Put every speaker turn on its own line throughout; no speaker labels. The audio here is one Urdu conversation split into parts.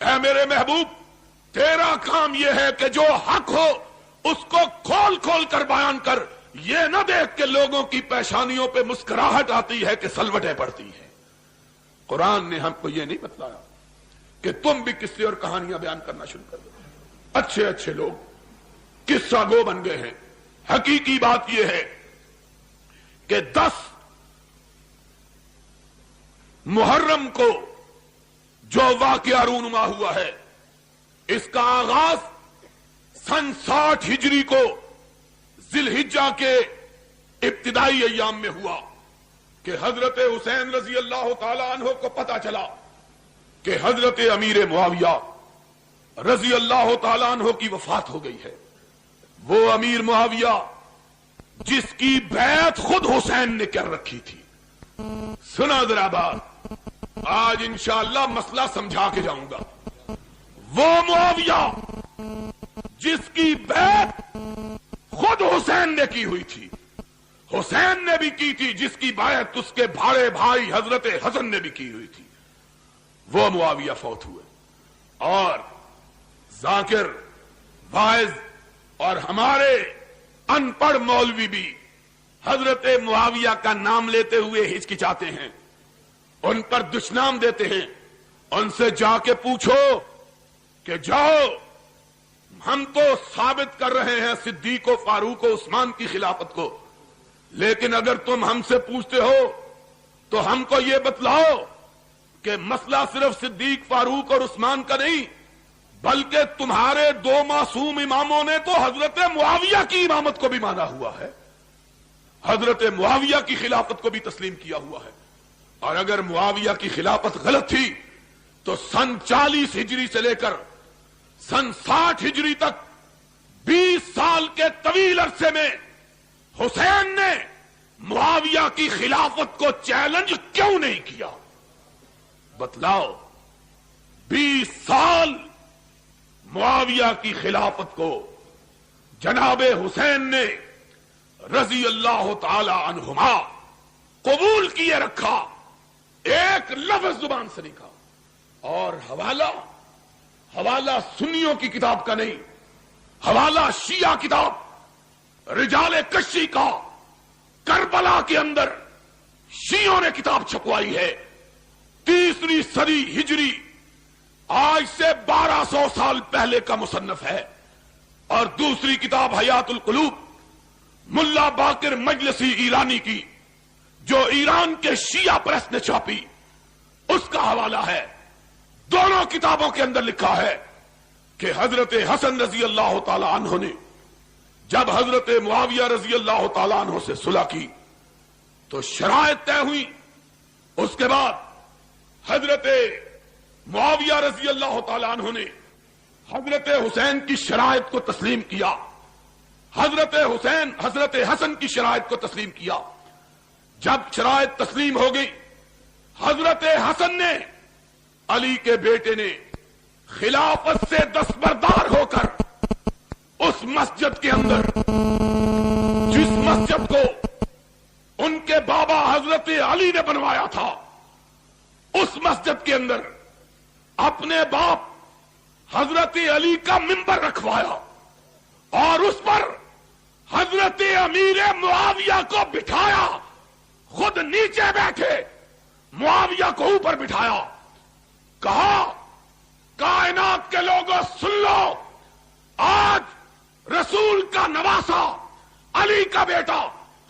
اے میرے محبوب، تیرا کام یہ ہے کہ جو حق ہو اس کو کھول کھول کر بیان کر، یہ نہ دیکھ کہ لوگوں کی پیشانیوں پہ مسکراہٹ آتی ہے کہ سلوٹیں پڑتی ہیں۔ قرآن نے ہم کو یہ نہیں بتلایا کہ تم بھی قصے اور کہانیاں بیان کرنا شروع کر دو۔ اچھے اچھے لوگ قصہ گو بن گئے ہیں۔ حقیقی بات یہ ہے کہ 10 محرم کو جو واقعہ رونما ہوا ہے، اس کا آغاز سن 60 ہجری کو ذی الحجہ کے ابتدائی ایام میں ہوا کہ حضرت حسین رضی اللہ تعالی عنہ کو پتا چلا کہ حضرت امیر معاویہ رضی اللہ تعالی عنہ کی وفات ہو گئی ہے۔ وہ امیر معاویہ جس کی بیعت خود حسین نے کر رکھی تھی۔ سنا ذرا بات، آج انشاءاللہ مسئلہ سمجھا کے جاؤں گا۔ وہ معاویہ جس کی بیعت خود حسین نے کی ہوئی تھی، حسین نے بھی کی تھی، جس کی بیعت اس کے بھاڑے بھائی حضرت حسن نے بھی کی ہوئی تھی، وہ معاویہ فوت ہوئے۔ اور ذاکر، واعظ اور ہمارے ان پڑھ مولوی بھی حضرت معاویہ کا نام لیتے ہوئے ہچکچاتے ہیں، ان پر دشنام دیتے ہیں۔ ان سے جا کے پوچھو کہ جاؤ، ہم تو ثابت کر رہے ہیں صدیق و فاروق و عثمان کی خلافت کو، لیکن اگر تم ہم سے پوچھتے ہو تو ہم کو یہ بتلاؤ کہ مسئلہ صرف صدیق، فاروق اور عثمان کا نہیں، بلکہ تمہارے 2 معصوم اماموں نے تو حضرت معاویہ کی امامت کو بھی مانا ہوا ہے، حضرت معاویہ کی خلافت کو بھی تسلیم کیا ہوا ہے۔ اور اگر معاویہ کی خلافت غلط تھی تو سن 40 ہجری سے لے کر سن 60 ہجری تک 20 سال کے طویل عرصے میں حسین نے معاویہ کی خلافت کو چیلنج کیوں نہیں کیا؟ بتلاؤ، 20 سال معاویہ کی خلافت کو جناب حسین نے رضی اللہ تعالی عنہما قبول کیے رکھا، ایک لفظ زبان سے نہیں کہا۔ اور حوالہ سنیوں کی کتاب کا نہیں، حوالہ شیعہ کتاب رجال کشی کا، کربلا کے اندر شیعوں نے کتاب چھپوائی ہے، 3 صدی ہجری، آج سے 1200 سال پہلے کا مصنف ہے۔ اور دوسری کتاب حیات القلوب ملا باقر مجلسی ایرانی کی، جو ایران کے شیعہ پریس نے چھاپی، اس کا حوالہ ہے۔ دونوں کتابوں کے اندر لکھا ہے کہ حضرت حسن رضی اللہ تعالی عنہ نے جب حضرت معاویہ رضی اللہ تعالی عنہ سے صلح کی تو شرائط طے ہوئی، اس کے بعد حضرت معاویہ رضی اللہ تعالی عنہ نے حضرت حسین کی شرائط کو تسلیم کیا، حضرت حسن کی شرائط کو تسلیم کیا۔ جب شرائط تسلیم ہو گئی، حضرت حسن نے، علی کے بیٹے نے، خلافت سے دستبردار ہو کر اس مسجد کے اندر، جس مسجد کو ان کے بابا حضرت علی نے بنوایا تھا، اس مسجد کے اندر اپنے باپ حضرت علی کا منبر رکھوایا اور اس پر حضرت امیر معاویہ کو بٹھایا، خود نیچے بیٹھے، معاویہ کو اوپر بٹھایا، کہا کائنات کے لوگوں سن لو، آج رسول کا نواسا، علی کا بیٹا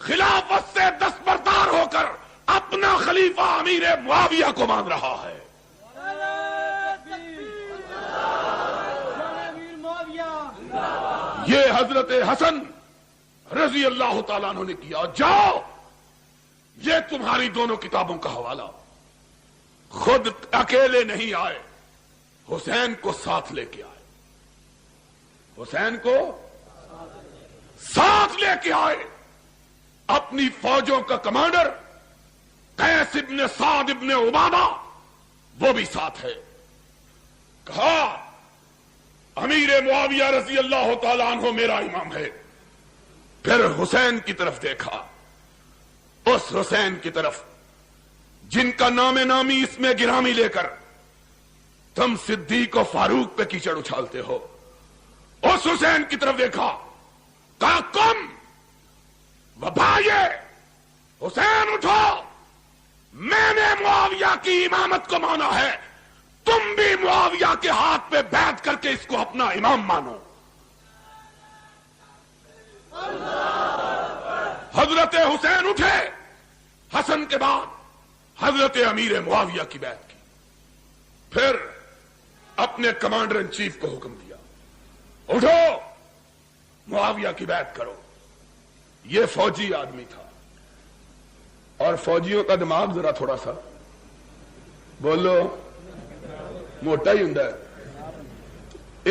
خلافت سے دستبردار ہو کر اپنا خلیفہ امیر معاویہ کو مان رہا ہے۔ یہ حضرت حسن رضی اللہ تعالیٰ عنہ نے کیا۔ جاؤ، یہ تمہاری دونوں کتابوں کا حوالہ۔ خود اکیلے نہیں آئے، حسین کو ساتھ لے کے آئے، حسین کو ساتھ لے کے آئے۔ اپنی فوجوں کا کمانڈر قیس ابن سعد ابن عبادہ وہ بھی ساتھ ہے۔ کہا امیر معاویہ رضی اللہ تعالی عنہ میرا امام ہے۔ پھر حسین کی طرف دیکھا، اس حسین کی طرف جن کا نام نامی اس میں گرامی لے کر تم صدیق و فاروق پہ کیچڑ اچھالتے ہو. اس حسین کی طرف دیکھا, کہا کم وبائے حسین اٹھو, میں نے معاویہ کی امامت کو مانا ہے, تم بھی معاویہ کے ہاتھ پہ بیعت کر کے اس کو اپنا امام مانو. حضرت حسین اٹھے, حسن کے بعد حضرت امیر معاویہ کی بیعت کی, پھر اپنے کمانڈر ان چیف کو حکم دیا, اٹھو معاویہ کی بیعت کرو. یہ فوجی آدمی تھا, اور فوجیوں کا دماغ ذرا تھوڑا سا بولو موٹا ہی ہوندا ہے.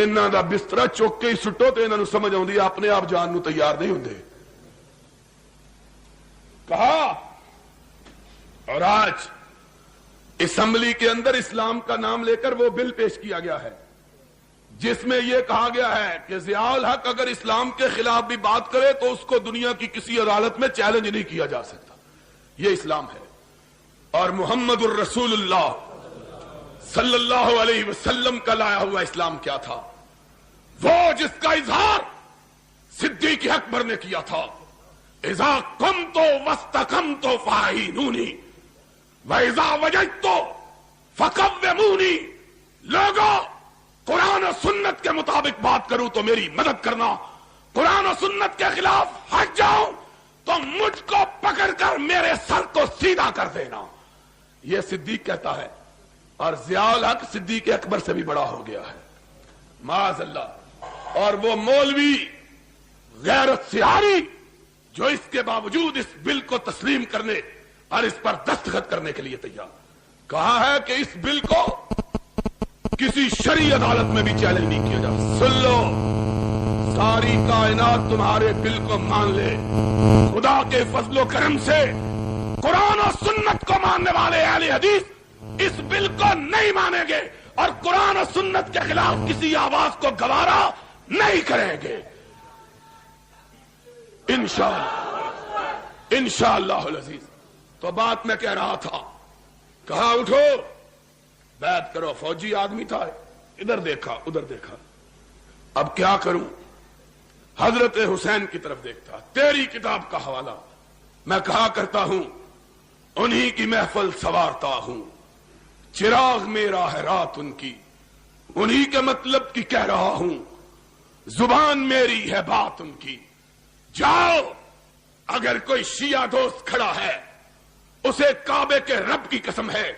انہاں دا بستر چوک کے ہی سٹو تے انہاں نوں سمجھ آوندی ہے, اپنے آپ جان نوں تیار نہیں ہوندے. کہا, اور آج اسمبلی کے اندر اسلام کا نام لے کر وہ بل پیش کیا گیا ہے جس میں یہ کہا گیا ہے کہ ضیاء الحق اگر اسلام کے خلاف بھی بات کرے تو اس کو دنیا کی کسی عدالت میں چیلنج نہیں کیا جا سکتا. یہ اسلام ہے. اور محمد الرسول اللہ صلی اللہ علیہ وسلم کا لایا ہوا اسلام کیا تھا؟ وہ جس کا اظہار صدیق اکبر نے کیا تھا, اذا قمت واستقمت فاعینونی واذا وجدت فقومونی. لوگوں, قرآن و سنت کے مطابق بات کروں تو میری مدد کرنا, قرآن و سنت کے خلاف ہٹ جاؤں تو مجھ کو پکڑ کر میرے سر کو سیدھا کر دینا. یہ صدیق کہتا ہے, اور ضیاء الحق صدیق اکبر سے بھی بڑا ہو گیا ہے معاذ اللہ. اور وہ مولوی غیرت سیاری جو اس کے باوجود اس بل کو تسلیم کرنے اور اس پر دستخط کرنے کے لیے تیار, کہا ہے کہ اس بل کو کسی شرعی عدالت میں بھی چیلنج نہیں کیا جا. سن لو, ساری کائنات تمہارے بل کو مان لے, خدا کے فضل و کرم سے قرآن و سنت کو ماننے والے اہل حدیث اس بل کو نہیں مانیں گے اور قرآن و سنت کے خلاف کسی آواز کو گوارا نہیں کریں گے انشاءاللہ العزیز. تو بات میں کہہ رہا تھا, کہا اٹھو بیعت کرو. فوجی آدمی تھا, ادھر دیکھا ادھر دیکھا, اب کیا کروں؟ حضرت حسین کی طرف دیکھتا. تیری کتاب کا حوالہ میں کہا کرتا ہوں, انہی کی محفل سوارتا ہوں, چراغ میرا ہے رات ان کی, انہی کے مطلب کی کہہ رہا ہوں, زبان میری ہے بات ان کی. جاؤ, اگر کوئی شیعہ دوست کھڑا ہے اسے کعبے کے رب کی قسم ہے,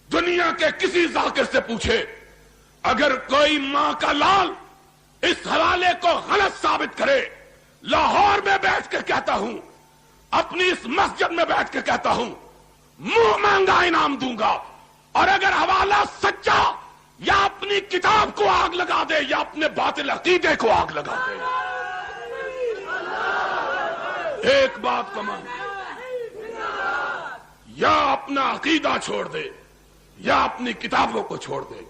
دنیا کے کسی ذاکر سے پوچھے, اگر کوئی ماں کا لال اس حوالے کو غلط ثابت کرے, لاہور میں بیٹھ کے کہتا ہوں, اپنی اس مسجد میں بیٹھ کے کہتا ہوں, منہ مانگا انعام دوں گا. اور اگر حوالہ سچا یا اپنی کتاب کو آگ لگا دے یا اپنے باطل عقیدے کو آگ لگا دے, ایک بات کو مان, یا اپنا عقیدہ چھوڑ دے یا اپنی کتابوں کو چھوڑ دے.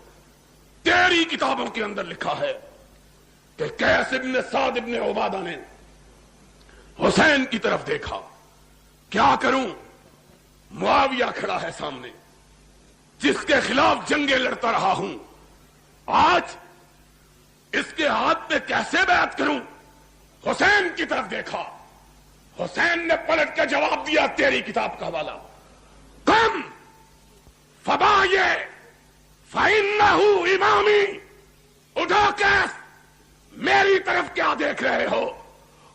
تیری کتابوں کے اندر لکھا ہے کہ قیس ابن سعد ابن عبادہ نے حسین کی طرف دیکھا, کیا کروں؟ معاویہ کھڑا ہے سامنے جس کے خلاف جنگیں لڑتا رہا ہوں, آج اس کے ہاتھ پہ کیسے بیعت کروں؟ حسین کی طرف دیکھا, حسین نے پلٹ کے جواب دیا, تیری کتاب کا حوالہ, کم فبائے فإنہ امامی. اٹھو کیس, میری طرف کیا دیکھ رہے ہو؟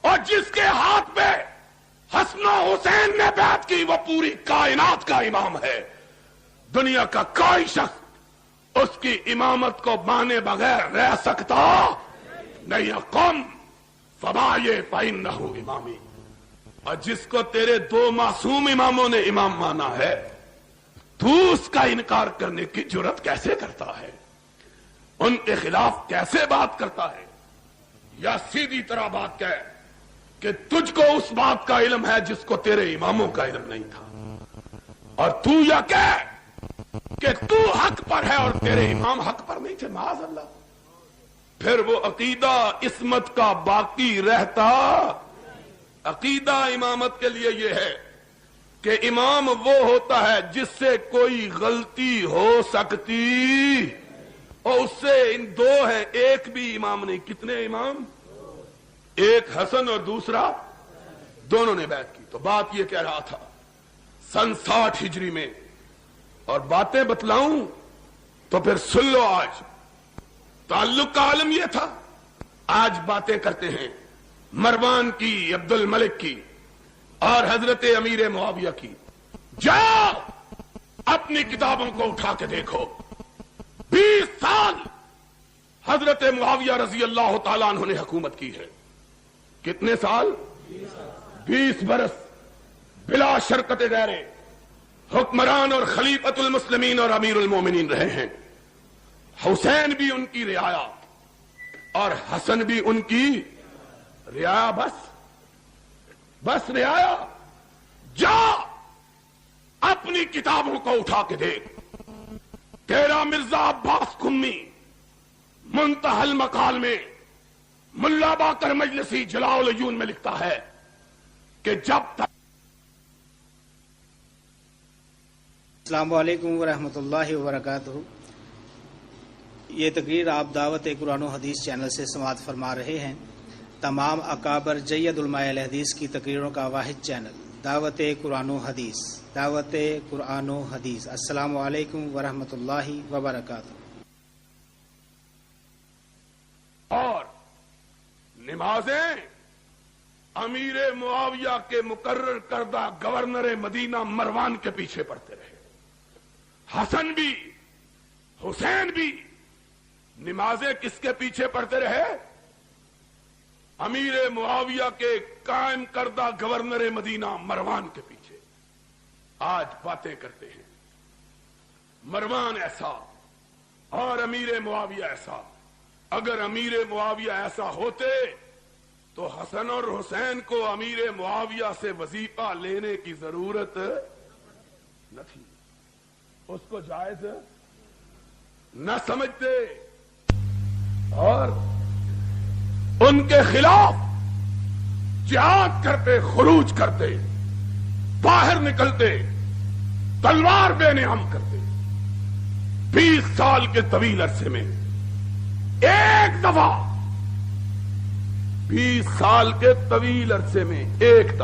اور جس کے ہاتھ پہ حسن و حسین نے بیعت کی وہ پوری کائنات کا امام ہے. دنیا کا کوئی شخص اس کی امامت کو مانے بغیر رہ سکتا نہیں. قم فبائے فإنہ امامی. اور جس کو تیرے دو معصوم اماموں نے امام مانا ہے, تو اس کا انکار کرنے کی جرات کیسے کرتا ہے؟ ان کے خلاف کیسے بات کرتا ہے؟ یا سیدھی طرح بات کہہ کہ تجھ کو اس بات کا علم ہے جس کو تیرے اماموں کا علم نہیں تھا, اور تو یا کہہ کہ تو حق پر ہے اور تیرے امام حق پر نہیں تھے, معاذ اللہ. پھر وہ عقیدہ عصمت کا باقی رہتا. عقیدہ امامت کے لیے یہ ہے کہ امام وہ ہوتا ہے جس سے کوئی غلطی ہو سکتی، اور اس سے ان دو ہے، ایک بھی امام نہیں، کتنے امام؟ ایک حسن اور دوسرا، دونوں نے بیعت کی۔ تو بات یہ کہہ رہا تھا سن 60 ہجری میں، اور باتیں بتلاؤں تو پھر سن لو۔ آج تعلق کا عالم یہ تھا، آج باتیں کرتے ہیں مروان کی، عبد الملک کی اور حضرت امیر معاویہ کی۔ جاؤ اپنی کتابوں کو اٹھا کے دیکھو، 20 سال حضرت معاویہ رضی اللہ تعالیٰ عنہ نے حکومت کی ہے۔ کتنے سال؟ 20 برس بلا شرکت غیر حکمران اور خلیفۃ المسلمین اور امیر المومنین رہے ہیں۔ حسین بھی ان کی رعایا اور حسن بھی ان کی رعایا، بس رعایا۔ جا اپنی کتابوں کو اٹھا کے دیکھ، تیرا مرزا عباس قمی منتہی المقال میں ملا باقر مجلسی جلاء العیون میں لکھتا ہے کہ جب تک
السلام علیکم ورحمۃ اللہ وبرکاتہ۔ یہ تقریر آپ دعوت قرآن و حدیث چینل سے سماعت فرما رہے ہیں۔ تمام اکابر جید علماء اہل حدیث کی تقریروں کا واحد چینل دعوت قرآن و حدیث، دعوت قرآن و حدیث۔ السلام علیکم ورحمۃ اللہ وبرکاتہ۔
اور نمازیں امیر معاویہ کے مقرر کردہ گورنر مدینہ مروان کے پیچھے پڑتے رہے۔ حسن بھی حسین بھی نمازیں کس کے پیچھے پڑتے رہے؟ امیر معاویہ کے قائم کردہ گورنر مدینہ مروان کے پیچھے۔ آج باتیں کرتے ہیں مروان ایسا اور امیر معاویہ ایسا۔ اگر امیر معاویہ ایسا ہوتے تو حسن اور حسین کو امیر معاویہ سے وظیفہ لینے کی ضرورت نہ تھی، اس کو جائز نہ سمجھتے، اور ان کے خلاف جہاد کرتے، خروج کرتے، باہر نکلتے، تلوار بے نعم کرتے۔ 20 سال کے طویل عرصے میں ایک دفعہ، 20 سال کے طویل عرصے میں ایک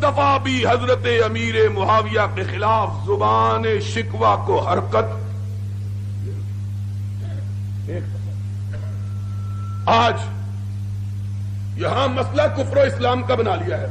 دفعہ بھی حضرت امیر معاویہ کے خلاف زبان شکوہ کو حرکت، ایک دفعہ۔ آج یہاں مسئلہ کفر و اسلام کا بنا لیا ہے۔